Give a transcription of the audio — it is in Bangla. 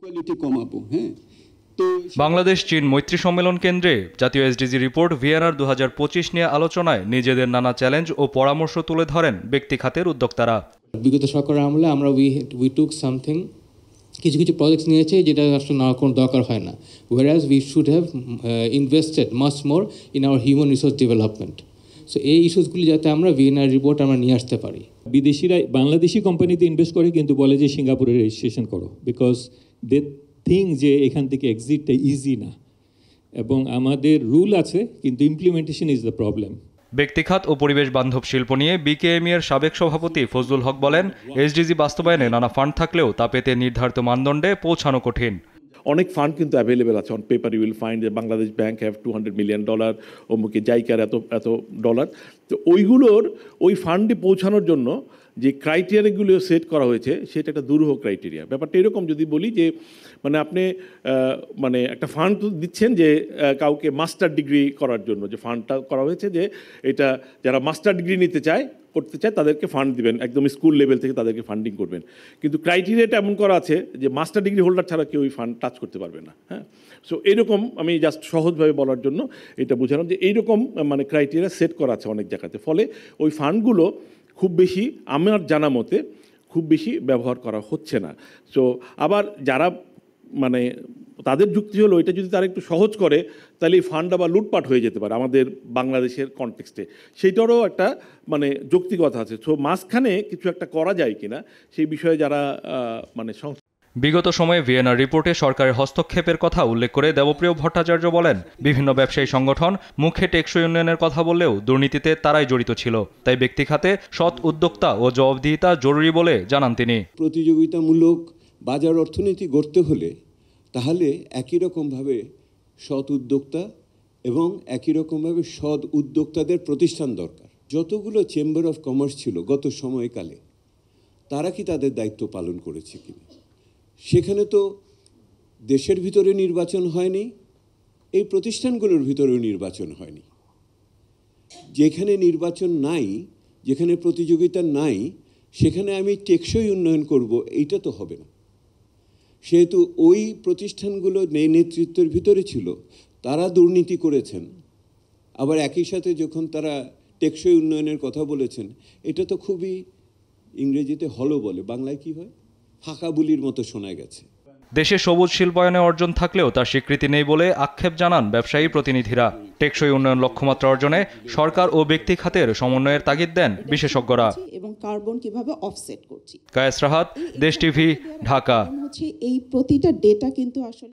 কোয়ালিটি কমাবো। হ্যাঁ, তো বাংলাদেশ চীন মৈত্রী সম্মেলন কেন্দ্রে জাতীয় এসডিজি রিপোর্ট ভিএনআর 2025 নিয়ে আলোচনায় নিজেদের নানা চ্যালেঞ্জ ও পরামর্শ তুলে ধরেন ব্যক্তি খাতের উদ্যোক্তারা। বিগত সরকারের আমলে আমরা উই টুক সামথিং, কিছু কিছু প্রজেক্টস নিয়েছে যেটা আসলে নেওয়ার কোনো দরকার হয় না, whereas we should have invested much more in our human resource development. So এই ইস্যুসগুলি যাতে আমরা ভিএনআর রিপোর্ট আমরা নিয়ে আসতে পারি। বিদেশিরা বাংলাদেশি কোম্পানিতে ইনভেস্ট করে কিন্তু বলে যে সিঙ্গাপুরে রেজিস্ট্রেশন করো, বিকজ দে থিঙ্ক যে এখান থেকে এক্সিটটা ইজি না, এবং আমাদের রুল আছে কিন্তু ইমপ্লিমেন্টেশন ইজ দ্য প্রবলেম। ব্যক্তিখাত ও পরিবেশ বান্ধব শিল্প নিয়ে বিকেএমই এর সাবেক সভাপতি ফজলুল হক বলেন, এসডিজি বাস্তবায়নে নানা ফান্ড থাকলেও তা পেতে নির্ধারিত মানদণ্ডে পৌঁছানো কঠিন। অনেক ফান্ড কিন্তু অ্যাভেলেবেল আছে, on paper you will find যে বাংলাদেশ ব্যাংক হ্যাভ $200 মিলিয়ন, অমুকে জাইকার এত ডলার। তো ওই ফান্ডে পৌঁছানোর জন্য যে ক্রাইটেরিয়াগুলো সেট করা হয়েছে সেটা একটা দুরূহ ক্রাইটেরিয়া। ব্যাপারটা এরকম, যদি বলি যে মানে আপনি মানে একটা ফান্ড দিচ্ছেন যে কাউকে মাস্টার ডিগ্রি করার জন্য, যে ফান্ডটা করা হয়েছে যে এটা যারা মাস্টার ডিগ্রি করতে চায় তাদেরকে ফান্ড দিবেন, একদম স্কুল লেভেল থেকে তাদেরকে ফান্ডিং করবেন, কিন্তু ক্রাইটেরিয়াটা এমন করা আছে যে মাস্টার ডিগ্রি হোল্ডার ছাড়া কেউ ওই ফান্ড টাচ করতে পারবে না। হ্যাঁ, সো এইরকম আমি জাস্ট সহজভাবে বলার জন্য এটা বোঝালাম যে এইরকম মানে ক্রাইটেরিয়া সেট করা আছে অনেক জায়গাতে, ফলে ওই ফান্ডগুলো খুব বেশি, আমার জানা মতে খুব বেশি ব্যবহার করা হচ্ছে না। সো আবার যারা মানে তাদের যুক্তি হলো এটা যদি তারা একটু সহজ করে তাহলে এই ফান্ড আবার লুটপাট হয়ে যেতে পারে আমাদের বাংলাদেশের কনটেক্সটে, সেইটারও একটা মানে যৌক্তিকতা আছে। সো মাঝখানে কিছু একটা করা যায় কিনা সেই বিষয়ে যারা মানে বিগত সময়ে ভিএনআর রিপোর্টে সরকারের হস্তক্ষেপের কথা উল্লেখ করে দেবপ্রিয় ভট্টাচার্য বলেন, বিভিন্ন ব্যবসায়ী সংগঠন মুখে টেকসই উন্নয়নের কথা বললেও দুর্নীতিতে তারাই জড়িত ছিল, তাই ব্যক্তি খাতে সৎ উদ্যোক্তা ও জবাবদিহিতা জরুরি বলে জানান তিনি। প্রতিযোগিতামূলক বাজার অর্থনীতি গড়তে হলে তাহলে একই রকমভাবে সৎ উদ্যোক্তা এবং একই রকমভাবে সৎ উদ্যোক্তাদের প্রতিষ্ঠান দরকার। যতগুলো চেম্বার অফ কমার্স ছিল গত সময়কালে, তারা কি তাদের দায়িত্ব পালন করেছে কিনা? সেখানে তো দেশের ভিতরে নির্বাচন হয়নি, এই প্রতিষ্ঠানগুলোর ভিতরেও নির্বাচন হয়নি। যেখানে নির্বাচন নাই, যেখানে প্রতিযোগিতা নাই, সেখানে আমি টেকসই উন্নয়ন করব, এইটা তো হবে না। সেহেতু ওই প্রতিষ্ঠানগুলো নেতৃত্বের ভিতরে ছিল, তারা দুর্নীতি করেছেন, আবার একই সাথে যখন তারা টেকসই উন্নয়নের কথা বলেছেন, এটা তো খুবই, ইংরেজিতে হলো বলে, বাংলায় কি হয়, ফাঁকা বুলির মতো শোনা গেছে। দেশে সবুজ শিল্পায়নে অর্জন থাকলেও তার স্বীকৃতি নেই বলে আক্ষেপ জানান ব্যবসায়ী প্রতিনিধিরা। টেকসই উন্নয়ন লক্ষ্যমাত্রা অর্জনে সরকার ও ব্যক্তি খাতের সমন্বয়ের তাগিদ দেন বিশেষজ্ঞরা। এবং কার্বন কিভাবে অফসেট করছি। কায়েস রাহাত, দেশ টিভি, ঢাকা। এই প্রতিটা ডেটা কিন্তু আসলে